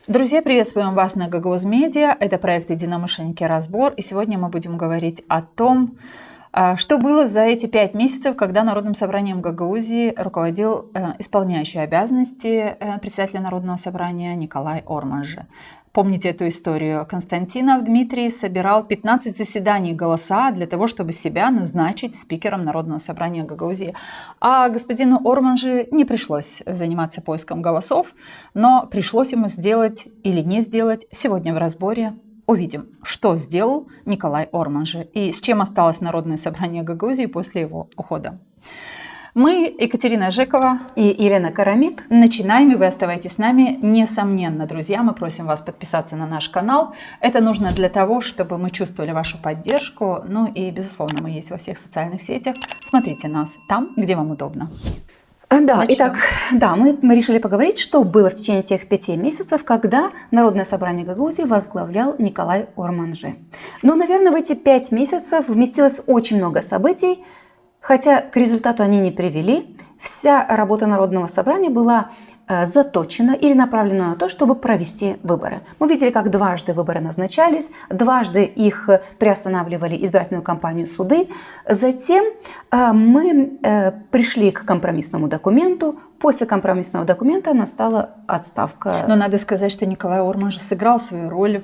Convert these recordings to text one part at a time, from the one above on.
Друзья, приветствуем вас на Гагауз Медиа. Это проект «Единомышленники. Разбор». И сегодня мы будем говорить о том, что было за эти 5 месяцев, когда Народным собранием Гагаузии руководил исполняющий обязанности председателя Народного собрания Николай Орманжи. Помните эту историю? Константинов Дмитрий собирал 15 заседаний голоса для того, чтобы себя назначить спикером Народного собрания Гагаузии. А господину Орманжи не пришлось заниматься поиском голосов, но пришлось ему сделать или не сделать. Сегодня в разборе увидим, что сделал Николай Орманжи и с чем осталось Народное собрание Гагаузии после его ухода. Мы, Екатерина Жекова и Елена Карамик, начинаем, и вы оставайтесь с нами. Несомненно, друзья, мы просим вас подписаться на наш канал. Это нужно для того, чтобы мы чувствовали вашу поддержку. Ну и, безусловно, мы есть во всех социальных сетях. Смотрите нас там, где вам удобно. Да, итак, мы решили поговорить, что было в течение тех 5 месяцев, когда Народное собрание Гагаузии возглавлял Николай Орманжи. Но, наверное, в эти 5 месяцев вместилось очень много событий, хотя к результату они не привели. Вся работа Народного собрания была заточена или направлена на то, чтобы провести выборы. Мы видели, как дважды выборы назначались, дважды их приостанавливали избирательную кампанию суды. Затем мы пришли к компромиссному документу. После компромиссного документа настала отставка. Но надо сказать, что Николай Орманжи сыграл свою роль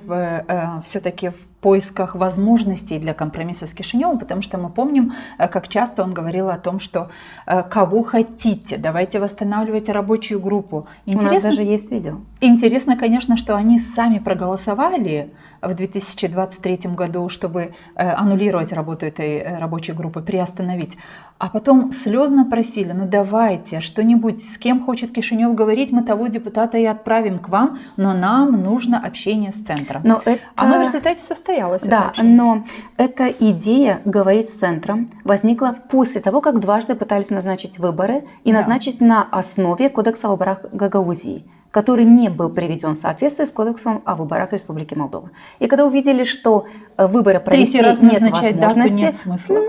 все-таки в поисках возможностей для компромисса с Кишиневым, потому что мы помним, как часто он говорил о том, что кого хотите, давайте восстанавливать рабочую группу. Интересно, у нас даже есть видео. Интересно, конечно, что они сами проголосовали в 2023 году, чтобы аннулировать работу этой рабочей группы, приостановить. А потом слезно просили, ну давайте, что-нибудь, с кем хочет Кишинев говорить, мы того депутата и отправим к вам, но нам нужно общение с центром. Но оно в результате состоялось. Да, но эта идея говорить с центром возникла после того, как дважды пытались назначить выборы и назначить на основе Кодекса о выборах Гагаузии, который не был приведен в соответствии с Кодексом о выборах Республики Молдова. И когда увидели, что выборы провести нет возможности, нет смысла.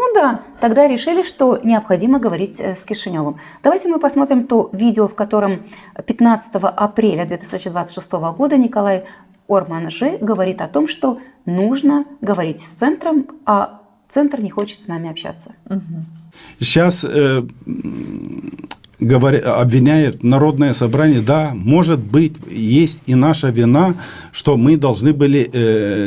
Тогда решили, что необходимо говорить с Кишиневым. Давайте мы посмотрим то видео, в котором 15 апреля 2026 года Николай Орманжи говорит о том, что нужно говорить с центром, а центр не хочет с нами общаться. Сейчас обвиняют Народное собрание, да, может быть, есть и наша вина, что мы должны были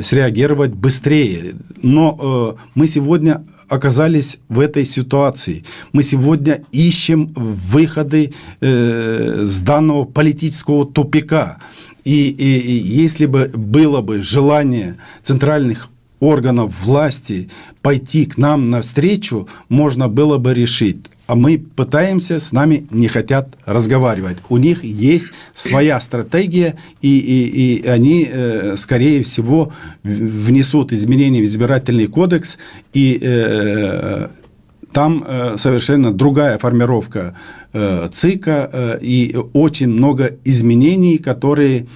среагировать быстрее. Но мы сегодня оказались в этой ситуации. Мы сегодня ищем выходы с данного политического тупика. И если бы было бы желание центральных органов власти пойти к нам навстречу, можно было бы решить. А мы пытаемся, с нами не хотят разговаривать. У них есть своя стратегия, и они, скорее всего, внесут изменения в избирательный кодекс, и там совершенно другая формировка ЦИКа, и очень много изменений, которые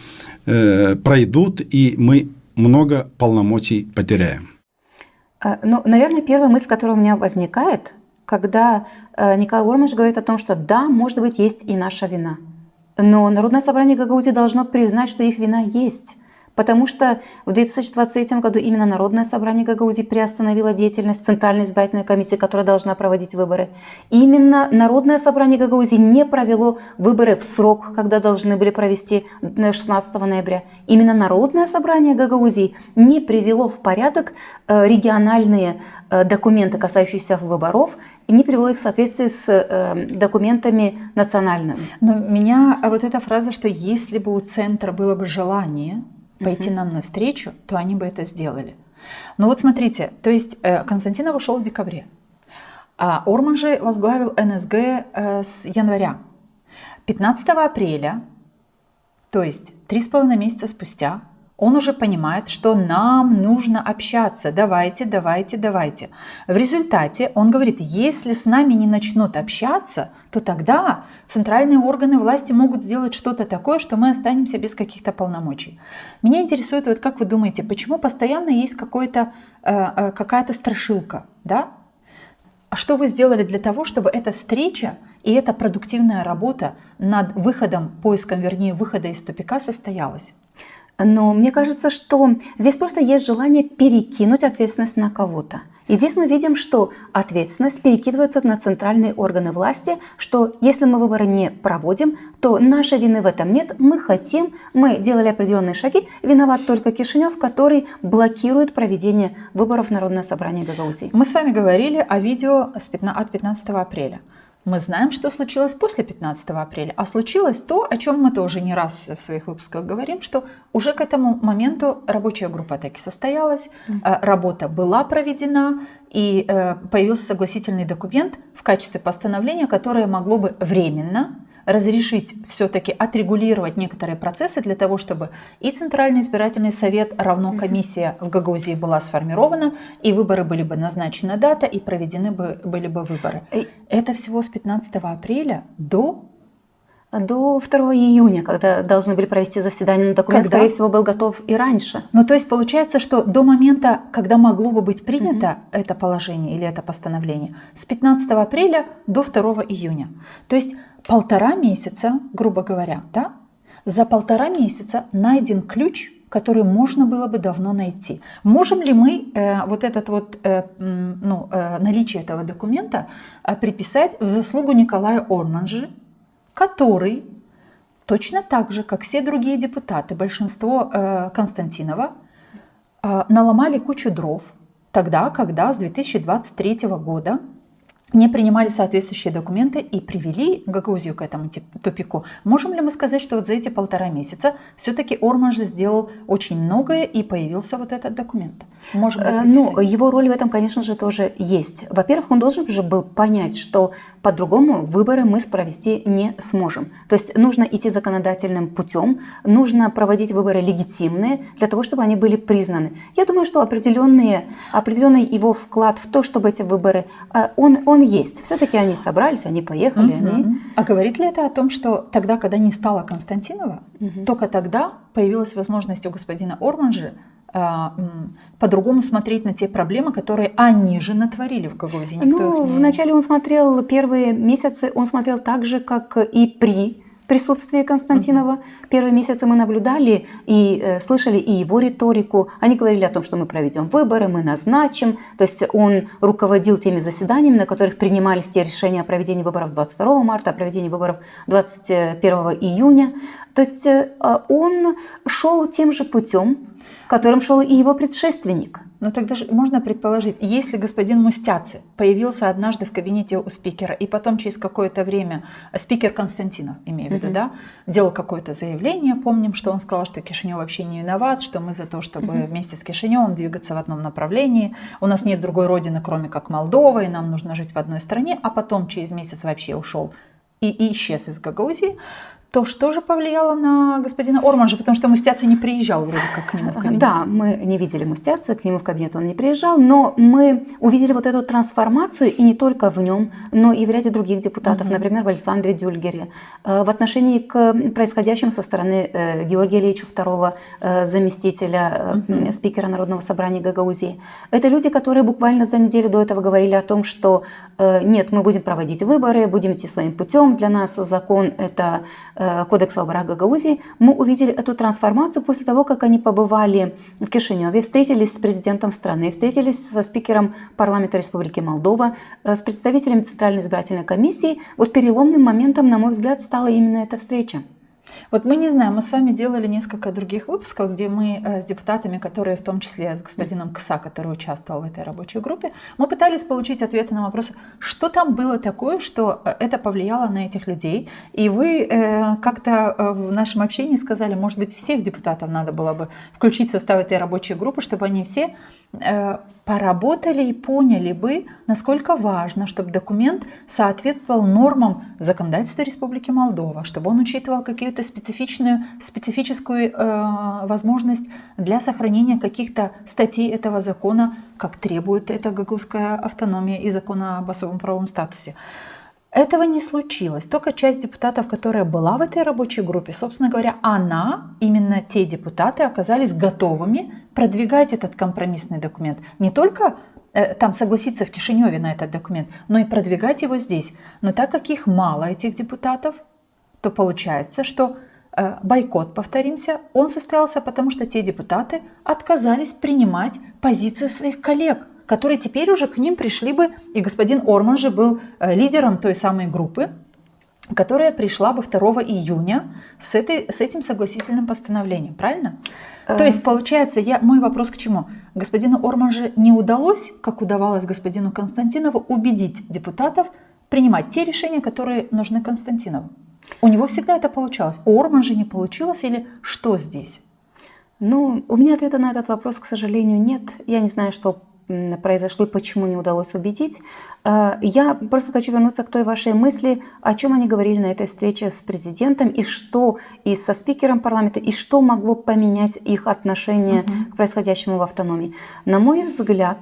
пройдут, и мы много полномочий потеряем. Ну, наверное, первая мысль, которая у меня возникает, когда Николай Орманжи говорит о том, что да, может быть, есть и наша вина. Но Народное собрание Гагаузии должно признать, что их вина есть. Потому что в 2023 году именно Народное собрание Гагаузии приостановило деятельность Центральной избирательной комиссии, которая должна проводить выборы. Именно Народное собрание Гагаузии не провело выборы в срок, когда должны были провести 16 ноября. Именно Народное собрание Гагаузии не привело в порядок региональные документы, касающиеся выборов, и не привело их в соответствии с документами национальными. Но меня вот эта фраза, что если бы у центра было бы желание пойти нам навстречу, то они бы это сделали. Но вот смотрите, то есть Константинов ушел в декабре, а Орманжи возглавил НСГ с января. 15 апреля, то есть 3,5 месяца спустя, он уже понимает, что нам нужно общаться, давайте. В результате он говорит, если с нами не начнут общаться, то тогда центральные органы власти могут сделать что-то такое, что мы останемся без каких-то полномочий. Меня интересует, вот как вы думаете, почему постоянно есть какая-то страшилка, да? А что вы сделали для того, чтобы эта встреча и эта продуктивная работа над выхода из тупика состоялась? Но мне кажется, что здесь просто есть желание перекинуть ответственность на кого-то. И здесь мы видим, что ответственность перекидывается на центральные органы власти, что если мы выборы не проводим, то нашей вины в этом нет, мы хотим, мы делали определенные шаги, виноват только Кишинев, который блокирует проведение выборов в Народное собрание Гагаузии. Мы с вами говорили о видео от 15 апреля. Мы знаем, что случилось после 15 апреля, а случилось то, о чем мы тоже не раз в своих выпусках говорим, что уже к этому моменту рабочая группа таки состоялась, работа была проведена, и появился согласительный документ в качестве постановления, которое могло бы временно разрешить все-таки отрегулировать некоторые процессы для того, чтобы и Центральный избирательный совет, равно комиссия в Гагаузии была сформирована, и выборы были бы назначена дата, и проведены были бы выборы. Это всего с 15 апреля до 2 июня, когда должны были провести заседание, но документ, скорее всего, был готов и раньше. Ну, то есть получается, что до момента, когда могло бы быть принято это положение или это постановление, с 15 апреля до 2 июня. То есть 1,5 месяца, грубо говоря, да? За 1,5 месяца найден ключ, который можно было бы давно найти. Можем ли мы наличие этого документа приписать в заслугу Николая Орманжи, который точно так же, как все другие депутаты, большинство Константинова, наломали кучу дров тогда, когда с 2023 года не принимали соответствующие документы и привели Гагаузию к этому тупику. Можем ли мы сказать, что вот за эти 1,5 месяца все-таки Орманжи сделал очень многое и появился вот этот документ? Можем его роль в этом, конечно же, тоже есть. Во-первых, он должен же был понять, что по-другому выборы мы провести не сможем. То есть нужно идти законодательным путем, нужно проводить выборы легитимные для того, чтобы они были признаны. Я думаю, что определенный его вклад в то, чтобы эти выборы, он есть. Все-таки они собрались, они поехали. А говорит ли это о том, что тогда, когда не стало Константинова, только тогда появилась возможность у господина Орманжи по-другому смотреть на те проблемы, которые они же натворили в Гагаузии? Вначале он смотрел первые месяцы, он смотрел так же, как и при присутствии Константинова. Первые месяцы мы наблюдали и слышали и его риторику. Они говорили о том, что мы проведем выборы, мы назначим. То есть он руководил теми заседаниями, на которых принимались те решения о проведении выборов 22 марта, о проведении выборов 21 июня. То есть он шел тем же путем, которым шел и его предшественник. Но тогда же можно предположить, если господин Мустяци появился однажды в кабинете у спикера, и потом через какое-то время, спикер Константинов, имею в виду, да, делал какое-то заявление, помним, что он сказал, что Кишинев вообще не виноват, что мы за то, чтобы вместе с Кишиневым двигаться в одном направлении, у нас нет другой родины, кроме как Молдова, и нам нужно жить в одной стране, а потом через месяц вообще ушел и исчез из Гагаузии, то что же повлияло на господина Орманжа? Потому что Мустяци не приезжал вроде как к нему в кабинет. Да, мы не видели Мустяци, к нему в кабинет он не приезжал, но мы увидели вот эту трансформацию и не только в нем, но и в ряде других депутатов, например, в Александре Дюльгере, в отношении к происходящему со стороны Георгия Ильича II, заместителя спикера Народного собрания Гагаузии. Это люди, которые буквально за неделю до этого говорили о том, что нет, мы будем проводить выборы, будем идти своим путем, для нас закон – это Кодекс о выборах Гагаузии. Мы увидели эту трансформацию после того, как они побывали в Кишиневе, встретились с президентом страны, встретились со спикером парламента Республики Молдова, с представителями Центральной избирательной комиссии. Вот переломным моментом, на мой взгляд, стала именно эта встреча. Вот мы не знаем, мы с вами делали несколько других выпусков, где мы с депутатами, которые в том числе с господином Кса, который участвовал в этой рабочей группе, мы пытались получить ответы на вопросы, что там было такое, что это повлияло на этих людей. И вы как-то в нашем общении сказали, может быть, всех депутатов надо было бы включить в состав этой рабочей группы, чтобы они все поработали и поняли бы, насколько важно, чтобы документ соответствовал нормам законодательства Республики Молдова, чтобы он учитывал какую-то специфическую возможность для сохранения каких-то статей этого закона, как требует эта гагаузская автономия и закон об особом правовом статусе. Этого не случилось. Только часть депутатов, которая была в этой рабочей группе, собственно говоря, именно те депутаты оказались готовыми продвигать этот компромиссный документ. Не только там согласиться в Кишиневе на этот документ, но и продвигать его здесь. Но так как их мало, этих депутатов, то получается, что Бойкот, повторимся, он состоялся, потому что те депутаты отказались принимать позицию своих коллег, которые теперь уже к ним пришли бы, и господин Орман же был лидером той самой группы, которая пришла бы 2 июня с этим согласительным постановлением, правильно? То есть, получается, мой вопрос к чему? Господину Орман же не удалось, как удавалось господину Константинову, убедить депутатов принимать те решения, которые нужны Константинову. У него всегда это получалось. У Орман же не получилось или что здесь? Ну, у меня ответа на этот вопрос, к сожалению, нет. Я не знаю, что произошло и почему не удалось убедить. Я просто хочу вернуться к той вашей мысли, о чем они говорили на этой встрече с президентом и со спикером парламента, и что могло поменять их отношение к происходящему в автономии. На мой взгляд,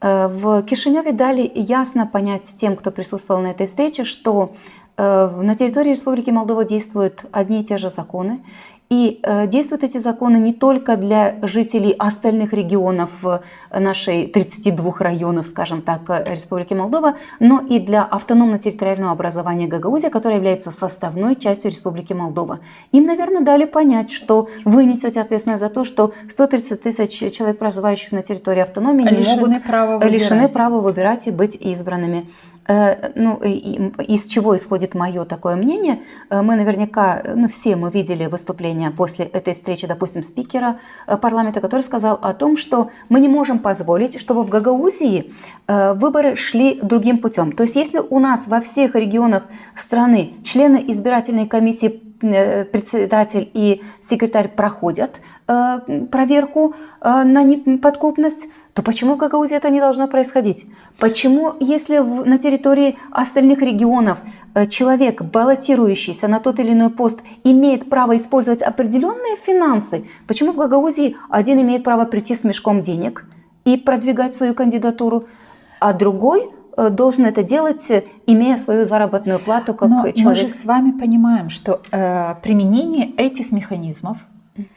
в Кишиневе дали ясно понять тем, кто присутствовал на этой встрече, что на территории Республики Молдова действуют одни и те же законы. И действуют эти законы не только для жителей остальных регионов нашей 32 районов, скажем так, Республики Молдова, но и для автономно-территориального образования Гагаузия, которое является составной частью Республики Молдова. Им, наверное, дали понять, что вы несете ответственность за то, что 130 тысяч человек, проживающих на территории автономии, лишены права выбирать и быть избранными. Ну, из чего исходит мое такое мнение? Мы наверняка, все мы видели выступление после этой встречи, допустим, спикера парламента, который сказал о том, что мы не можем позволить, чтобы в Гагаузии выборы шли другим путем. То есть если у нас во всех регионах страны члены избирательной комиссии, председатель и секретарь проходят проверку на неподкупность, то почему в Гагаузии это не должно происходить? Почему, если на территории остальных регионов человек, баллотирующийся на тот или иной пост, имеет право использовать определенные финансы, почему в Гагаузии один имеет право прийти с мешком денег и продвигать свою кандидатуру, а другой должен это делать, имея свою заработную плату как человек? Мы же с вами понимаем, что применение этих механизмов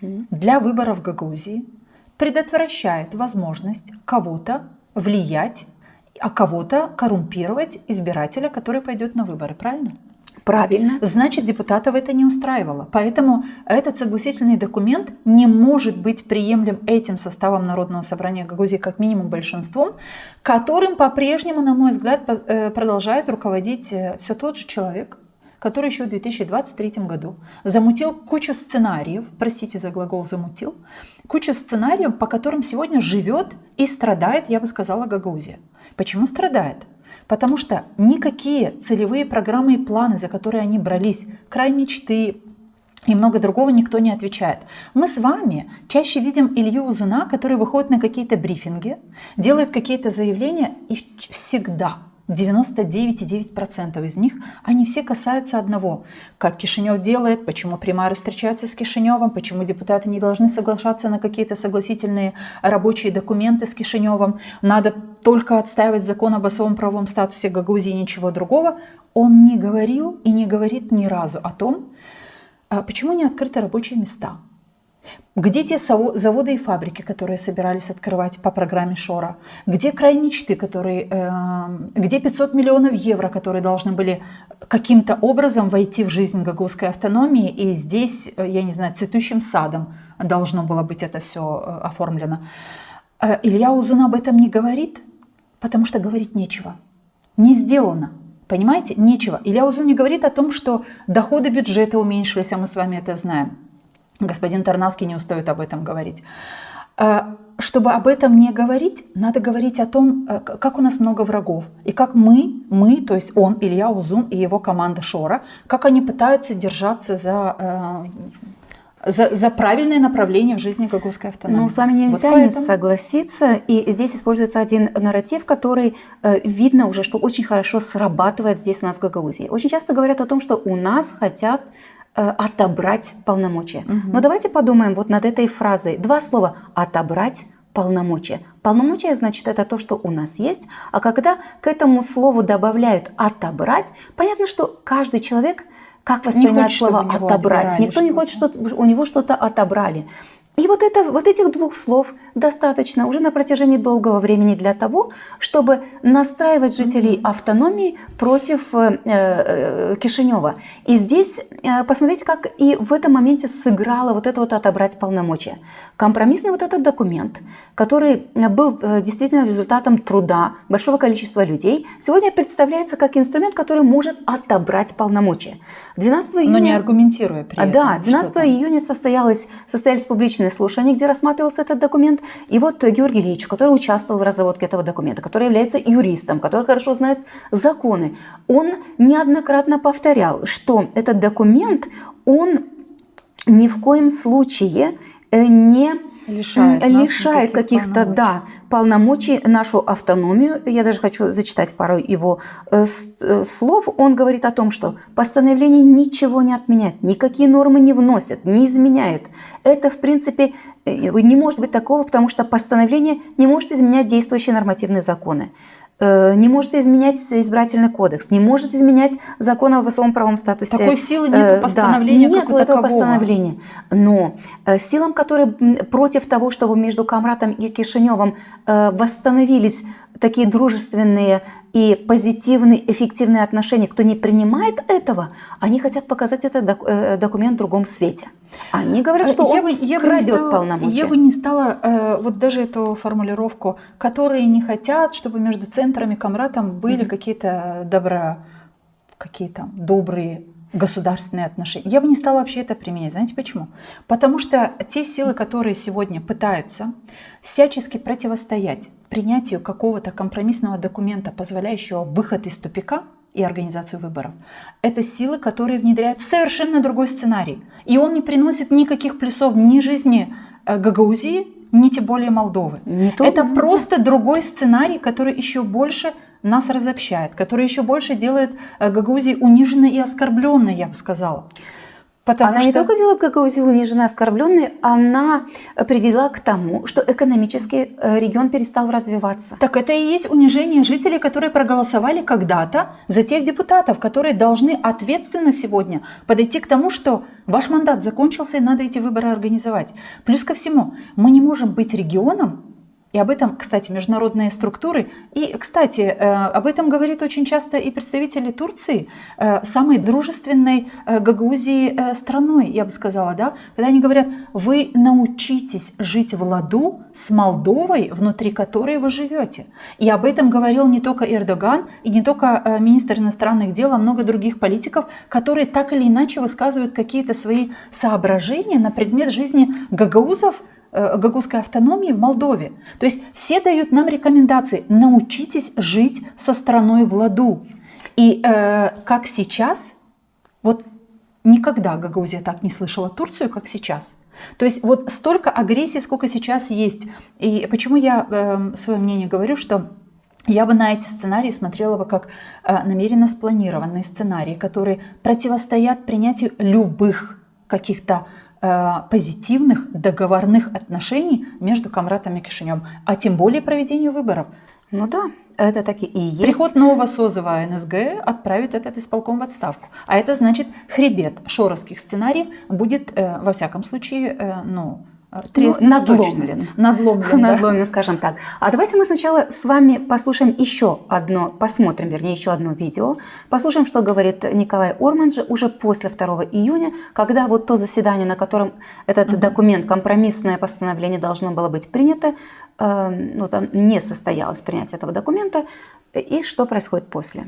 для выборов в Гагаузии предотвращает возможность кого-то влиять, а кого-то коррумпировать избирателя, который пойдет на выборы, правильно? Правильно. Значит, депутатов это не устраивало. Поэтому этот согласительный документ не может быть приемлем этим составом Народного собрания Гагаузии, как минимум большинством, которым по-прежнему, на мой взгляд, продолжает руководить все тот же человек, который еще в 2023 году замутил кучу сценариев, простите за глагол «замутил», кучу сценариев, по которым сегодня живет и страдает, я бы сказала, Гагаузия. Почему страдает? Потому что никакие целевые программы и планы, за которые они брались, край мечты и много другого, никто не отвечает. Мы с вами чаще видим Илью Узуна, который выходит на какие-то брифинги, делает какие-то заявления, и всегда 99,9% из них, они все касаются одного. Как Кишинев делает, почему примары встречаются с Кишиневым, почему депутаты не должны соглашаться на какие-то согласительные рабочие документы с Кишиневым, надо только отстаивать закон об особом правовом статусе Гагаузии и ничего другого. Он не говорил и не говорит ни разу о том, почему не открыты рабочие места. Где те заводы и фабрики, которые собирались открывать по программе Шора? Где край мечты, где 500 миллионов евро, которые должны были каким-то образом войти в жизнь гагаузской автономии, и здесь, я не знаю, цветущим садом должно было быть это все оформлено. Илья Узун об этом не говорит, потому что говорить нечего. Не сделано. Понимаете? Нечего. Илья Узун не говорит о том, что доходы бюджета уменьшились, а мы с вами это знаем. Господин Тарнавский не устает об этом говорить. Чтобы об этом не говорить, надо говорить о том, как у нас много врагов. И как мы, то есть он, Илья Узун и его команда Шора, как они пытаются держаться за правильное направление в жизни гагаузской автономии. Но с вами нельзя не согласиться. И здесь используется один нарратив, который видно уже, что очень хорошо срабатывает здесь у нас в Гагаузии. Очень часто говорят о том, что у нас хотят отобрать полномочия. Но давайте подумаем вот над этой фразой. Два слова: отобрать полномочия. Полномочия, значит, это то, что у нас есть. А когда к этому слову добавляют отобрать, понятно, что каждый человек как воспринимает слово отобрать. Никто не хочет, чтобы у него что-то отобрали. И вот этих двух слов достаточно уже на протяжении долгого времени для того, чтобы настраивать жителей автономии против Кишинева. И здесь посмотрите, как и в этом моменте сыграло вот это вот отобрать полномочия. Компромиссный вот этот документ, который был действительно результатом труда большого количества людей, сегодня представляется как инструмент, который может отобрать полномочия. 12 июня, но не аргументируя при этом. Да, 12 июня состоялись публичные слушания, где рассматривался этот документ. И вот Георгий Ильич, который участвовал в разработке этого документа, который является юристом, который хорошо знает законы, он неоднократно повторял, что этот документ, он ни в коем случае не лишает каких-то полномочий нашу автономию. Я даже хочу зачитать пару его слов. Он говорит о том, что постановление ничего не отменяет, никакие нормы не вносит, не изменяет. Это, в принципе, не может быть такого, потому что постановление не может изменять действующие нормативные законы, не может изменять избирательный кодекс, не может изменять закон об особом правовом статусе. Такой силы нет постановления, да, как у этого такового. постановления. Но силам, которые против того, чтобы между Камратом и Кишиневым восстановились такие дружественные и позитивные, эффективные отношения, кто не принимает этого, они хотят показать этот документ в другом свете. Они говорят, что он крадет полномочия. Я бы не стала, вот даже эту формулировку, которые не хотят, чтобы между центром и Камратом были какие-то добрые государственные отношения. Я бы не стала вообще это применять. Знаете почему? Потому что те силы, которые сегодня пытаются всячески противостоять принятию какого-то компромиссного документа, позволяющего выход из тупика и организацию выборов, это силы, которые внедряют совершенно другой сценарий. И он не приносит никаких плюсов ни жизни Гагаузии, ни тем более Молдовы. Это просто другой сценарий, который еще больше нас разобщает, который еще больше делает Гагаузию униженной и оскорбленной, я бы сказала. Она не только делает Гагаузию униженной и оскорбленной, она привела к тому, что экономически регион перестал развиваться. Так это и есть унижение жителей, которые проголосовали когда-то за тех депутатов, которые должны ответственно сегодня подойти к тому, что ваш мандат закончился и надо эти выборы организовать. Плюс ко всему, мы не можем быть регионом, и об этом, кстати, международные структуры. И, кстати, об этом говорит очень часто и представители Турции, самой дружественной Гагаузии страной, я бы сказала, да, когда они говорят, вы научитесь жить в ладу с Молдовой, внутри которой вы живете. И об этом говорил не только Эрдоган, и не только министр иностранных дел, а много других политиков, которые так или иначе высказывают какие-то свои соображения на предмет жизни гагаузов, гагаузской автономии в Молдове. То есть все дают нам рекомендации: научитесь жить со страной в ладу. И как сейчас, вот никогда Гагаузия так не слышала Турцию, как сейчас. То есть вот столько агрессии, сколько сейчас есть. И почему я свое мнение говорю, что я бы на эти сценарии смотрела бы как намеренно спланированные сценарии, которые противостоят принятию любых каких-то позитивных договорных отношений между Камратом и Кишиневым, а тем более проведению выборов. Ну да, это таки и есть. Приход нового созыва НСГ отправит этот исполком в отставку. А это значит, хребет шоровских сценариев будет, во всяком случае, надломлен. Надломлен, скажем так. А давайте мы сначала с вами послушаем посмотрим еще одно видео, послушаем, что говорит Николай Орманджи уже после 2 июня, когда вот то заседание, на котором этот документ, компромиссное постановление должно было быть принято, не состоялось принятие этого документа, и что происходит после.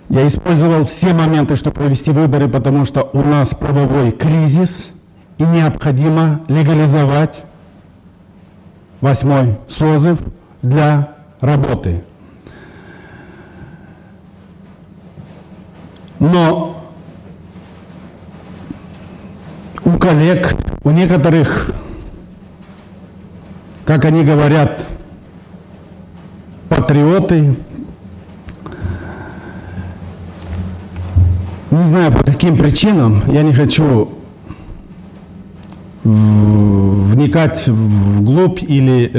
Я использовал все моменты, чтобы провести выборы, потому что у нас правовой кризис, и необходимо легализовать 8-й созыв для работы. Но у коллег, у некоторых, как они говорят, патриоты, не знаю по каким причинам, я не хочу вникать вглубь или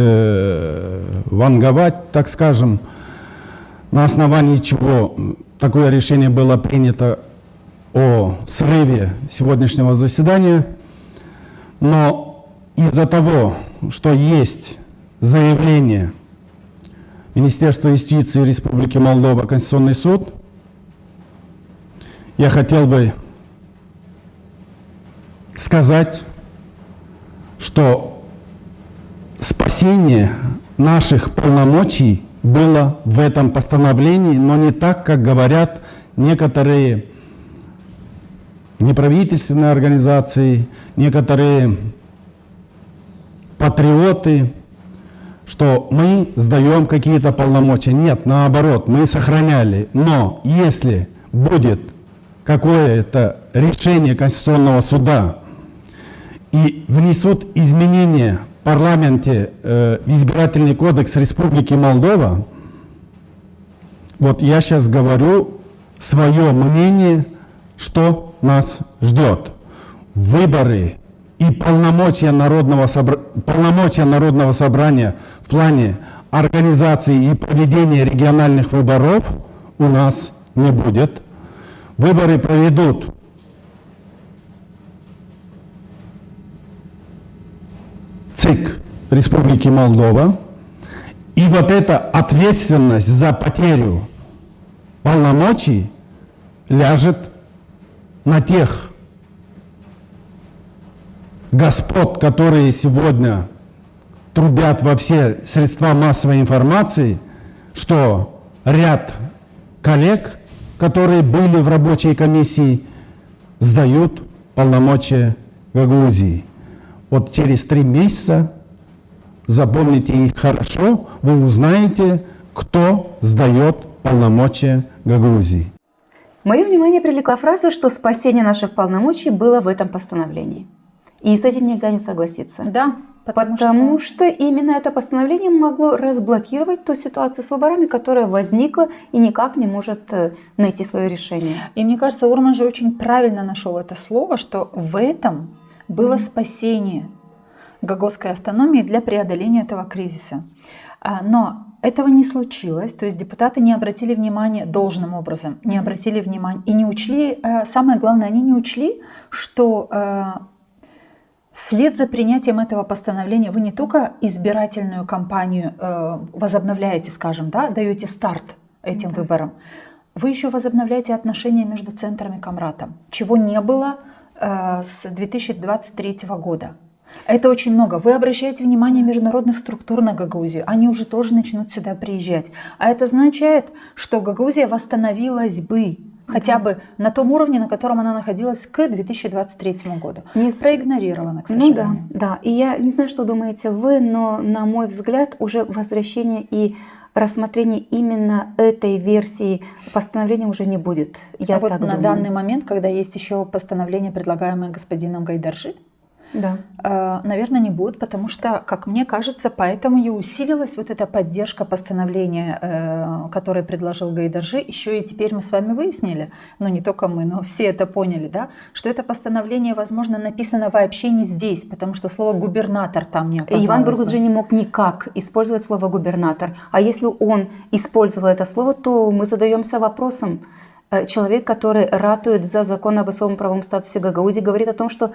ванговать, так скажем, на основании чего такое решение было принято о срыве сегодняшнего заседания. Но из-за того, что есть заявление Министерства юстиции Республики Молдова, Конституционный суд, я хотел бы сказать, что спасение наших полномочий было в этом постановлении, но не так, как говорят некоторые неправительственные организации, некоторые патриоты, что мы сдаем какие-то полномочия. Нет, наоборот, мы сохраняли. Но если будет какое-то решение Конституционного суда и внесут изменения в парламенте в избирательный кодекс Республики Молдова, вот я сейчас говорю свое мнение, что нас ждет. Выборы и полномочия Народного собрания в плане организации и проведения региональных выборов у нас не будет. Выборы проведут ЦИК Республики Молдова. И вот эта ответственность за потерю полномочий ляжет на тех господ, которые сегодня трубят во все средства массовой информации, что ряд коллег, которые были в рабочей комиссии, сдают полномочия Гагаузии. Вот через 3 месяца, запомните их хорошо, вы узнаете, кто сдает полномочия Гагаузии. Мое внимание привлекла фраза, что спасение наших полномочий было в этом постановлении. И с этим нельзя не согласиться. Да, Потому что именно это постановление могло разблокировать ту ситуацию с выборами, которая возникла и никак не может найти свое решение. И мне кажется, Урман же очень правильно нашел это слово, что в этом было спасение гагузской автономии для преодоления этого кризиса. Но этого не случилось, то есть депутаты не обратили внимания должным образом, не обратили внимания и не учли, самое главное, они не учли, что вслед за принятием этого постановления вы не только избирательную кампанию возобновляете, скажем, да, даете старт этим выборам, вы еще возобновляете отношения между центром и Комратом, чего не было с 2023 года. Это очень много. Вы обращаете внимание международных структур на Гагаузию, они уже тоже начнут сюда приезжать. А это означает, что Гагаузия восстановилась бы хотя бы на том уровне, на котором она находилась к 2023 году. Проигнорирована, к сожалению. Ну да. И я не знаю, что думаете вы, но на мой взгляд уже возвращение и рассмотрение именно этой версии постановления уже не будет. Я вот так на думаю. данный момент, когда есть еще постановление, предлагаемое господином Гайдарши, Да. наверное, не будут, потому что, как мне кажется, поэтому и усилилась вот эта поддержка постановления, которое предложил Гайдарши. Еще и теперь мы с вами выяснили, но не только мы, но все это поняли, да, что это постановление, возможно, написано вообще не здесь, потому что слово «губернатор» там не оказалось. Иван Бургуджи не мог никак использовать слово «губернатор». А если он использовал это слово, то мы задаемся вопросом. Человек, который ратует за закон об особом правовом статусе Гагаузии, говорит о том, что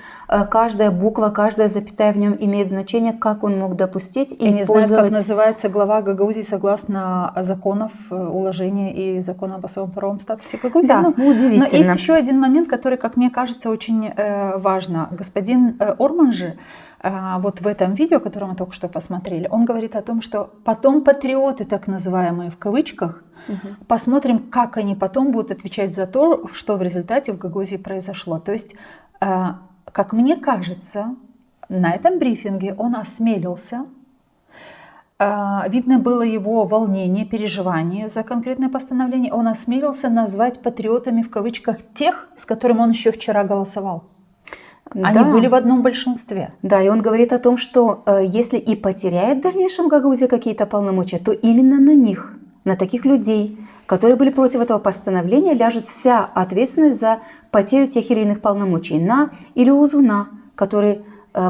каждая буква, каждая запятая в нем имеет значение, как он мог допустить и не использовать... знает, как называется глава Гагаузии согласно законов уложения и закона об особом правовом статусе Гагаузии. Да, удивительно. Но есть еще один момент, который, как мне кажется, очень важно. Господин Урман же вот в этом видео, которое мы только что посмотрели, он говорит о том, что потом патриоты, так называемые в кавычках, посмотрим, как они потом будут отвечать за то, что в результате в Гагаузии произошло. То есть, как мне кажется, на этом брифинге он осмелился, видно было его волнение, переживание за конкретное постановление, он осмелился назвать патриотами в кавычках тех, с которыми он еще вчера голосовал. Они были в одном большинстве. Да, и он говорит о том, что если и потеряет в дальнейшем Гагаузия какие-то полномочия, то именно на них, на таких людей, которые были против этого постановления, ляжет вся ответственность за потерю тех или иных полномочий. На Илью Узуна, который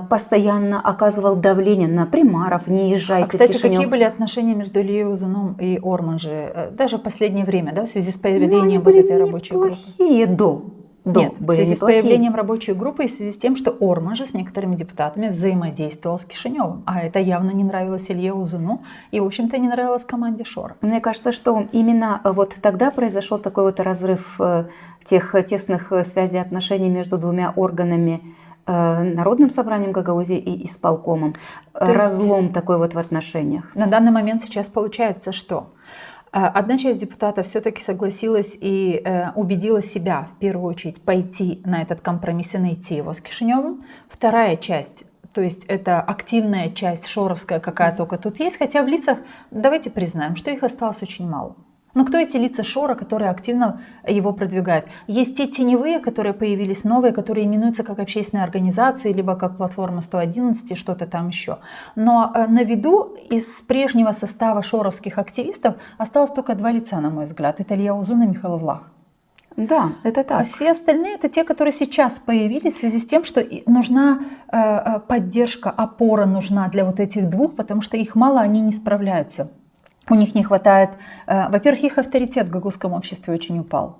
постоянно оказывал давление на примаров, не езжайте кстати, в Кишинев. какие были отношения между Ильей Узуном и Урман же, даже в последнее время, да, в связи с появлением они вот были этой рабочей группы? неплохие до. Нет, в были связи с неплохие. появлением рабочей группы и в связи с тем, что Орман же с некоторыми депутатами взаимодействовал с Кишиневым. А это явно не нравилось Илье Узуну и, в общем-то, не нравилось команде Шора. Мне кажется, что именно вот тогда произошел такой вот разрыв тех тесных связей отношений между двумя органами, Народным собранием Гагаузии и исполкомом. есть Разлом такой вот в отношениях. На данный момент сейчас получается, что одна часть депутатов все-таки согласилась и убедила себя в первую очередь пойти на этот компромисс и найти его с Кишиневым. Вторая часть, то есть это активная часть шоровская, какая только тут есть, хотя в лицах, давайте признаем, что их осталось очень мало. Но кто эти лица Шора, которые активно его продвигают? Есть те теневые, которые появились новые, которые именуются как общественные организации, либо как платформа 111 и что-то там еще. Но на виду из прежнего состава шоровских активистов осталось только два лица, на мой взгляд. Это Илья Узун и Михаил Влах. Да, это так. А все остальные это те, которые сейчас появились в связи с тем, что нужна поддержка, опора нужна для вот этих двух, потому что их мало, они не справляются. У них не хватает, во-первых, их авторитет в гагаузском обществе очень упал.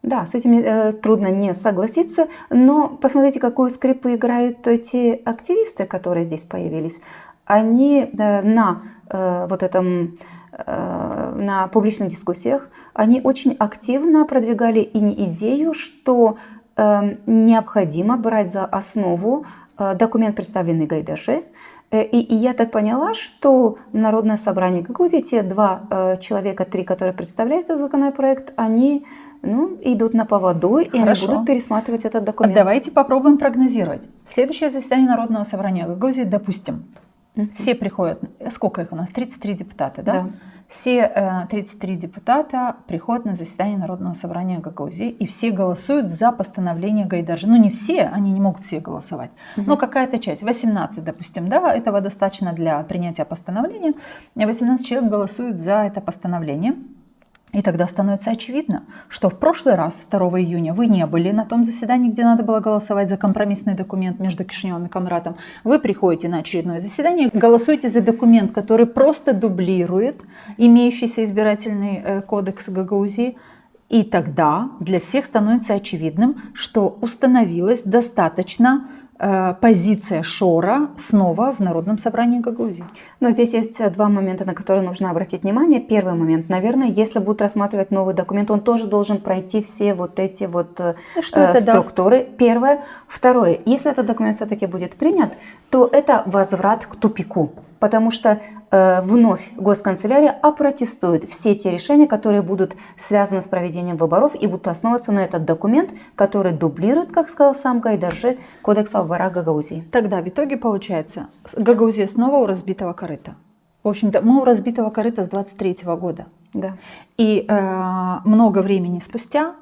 Да, с этим трудно не согласиться, но посмотрите, какую скрипку играют эти активисты, которые здесь появились. Они на вот этом, на публичных дискуссиях, они очень активно продвигали идею, что необходимо брать за основу документ, представленный Гайдарши. И я так поняла, что Народное собрание Гагаузии, те два человека, три, которые представляют этот законопроект, они идут на поводу, и они будут пересматривать этот документ. Давайте попробуем прогнозировать. Следующее заседание Народного собрания Гагаузии, допустим, все приходят, сколько их у нас? 33 депутата, да? Да. Все 33 депутата приходят на заседание Народного собрания Гагаузии, и все голосуют за постановление Гайдарши. Ну, не все, они не могут все голосовать, но какая-то часть, 18, допустим, да, этого достаточно для принятия постановления. 18 человек голосуют за это постановление. И тогда становится очевидно, что в прошлый раз, 2 июня, вы не были на том заседании, где надо было голосовать за компромиссный документ между Кишиневым и Камратом. Вы приходите на очередное заседание, голосуете за документ, который просто дублирует имеющийся избирательный кодекс Гагаузии. И тогда для всех становится очевидным, что установилась достаточно позиция Шора снова в Народном собрании Гагаузии. Но здесь есть два момента, на которые нужно обратить внимание. Первый момент, наверное, если будут рассматривать новый документ, он тоже должен пройти все вот эти вот структуры. Даст? Первое. Второе, если этот документ все-таки будет принят, то это возврат к тупику. Потому что вновь госканцелярия опротестует все те решения, которые будут связаны с проведением выборов и будут основываться на этот документ, который дублирует, как сказал сам Гайдарши, кодекс о выборах Гагаузии. Тогда в итоге получается, Гагаузия снова у разбитого корыта. В общем-то, мы у разбитого корыта с 23 года. Да. И много времени спустя,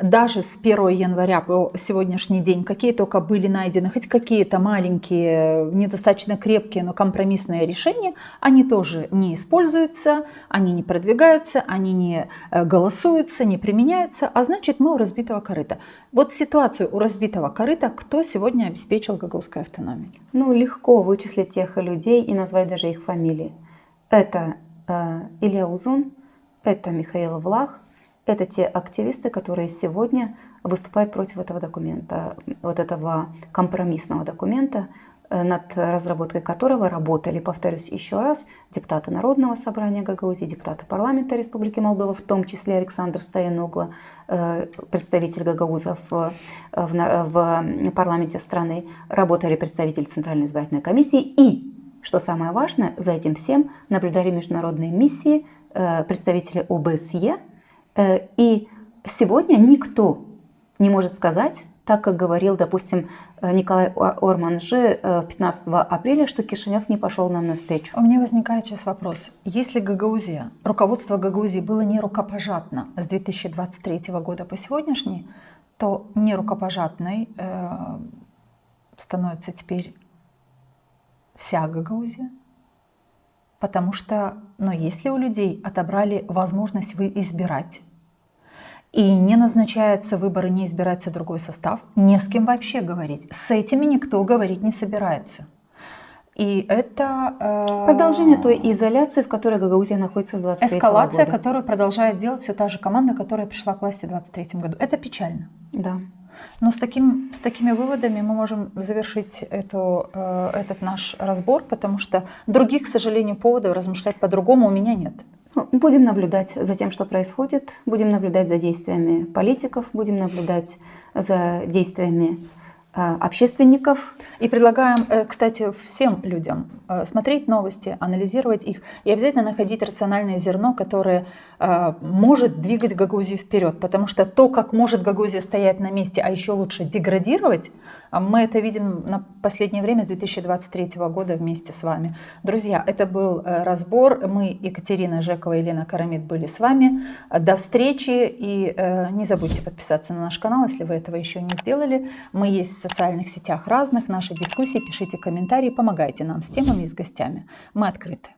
даже с 1 января по сегодняшний день, какие только были найдены, хоть какие-то маленькие, недостаточно крепкие, но компромиссные решения, они тоже не используются, они не продвигаются, они не голосуются, не применяются, а значит, мы у разбитого корыта. Вот ситуацию у разбитого корыта кто сегодня обеспечил гагаузской автономией? Легко вычислить тех людей и назвать даже их фамилии. Это Илья Узун, это Михаил Влах. Это те активисты, которые сегодня выступают против этого документа, вот этого компромиссного документа, над разработкой которого работали, повторюсь еще раз, депутаты Народного собрания Гагаузии, депутаты парламента Республики Молдова, в том числе Александр Стояногла, представитель гагаузов в парламенте страны, работали представители Центральной избирательной комиссии и, что самое важное, за этим всем наблюдали международные миссии, представители ОБСЕ. И сегодня никто не может сказать, так как говорил, допустим, Николай Орманжи 15 апреля, что Кишинев не пошел нам навстречу. У меня возникает сейчас вопрос. Если Гагаузия, руководство Гагаузии было не рукопожатно с 2023 года по сегодняшний, то не рукопожатной становится теперь вся Гагаузия. Потому что, если у людей отобрали возможность избирать, и не назначаются выборы, не избирается другой состав, не с кем вообще говорить. С этими никто говорить не собирается. И это Продолжение той изоляции, в которой Гагаузия находится с 23 эскалация, года. которую продолжает делать все та же команда, которая пришла к власти в 23 году. Это печально. Да. Но с такими выводами мы можем завершить этот наш разбор, потому что других, к сожалению, поводов размышлять по-другому у меня нет. Ну, будем наблюдать за тем, что происходит, будем наблюдать за действиями политиков, будем наблюдать за действиями общественников. И предлагаем, кстати, всем людям смотреть новости, анализировать их и обязательно находить рациональное зерно, которое может двигать Гагаузию вперед. Потому что то, как может Гагаузия стоять на месте, а еще лучше деградировать, мы это видим на последнее время с 2023 года вместе с вами. Друзья, это был разбор. Мы, Екатерина Жекова и Елена Карамид, были с вами. До встречи. И не забудьте подписаться на наш канал, если вы этого еще не сделали. Мы есть в социальных сетях разных. Наши дискуссии, пишите комментарии, помогайте нам с темами и с гостями. Мы открыты.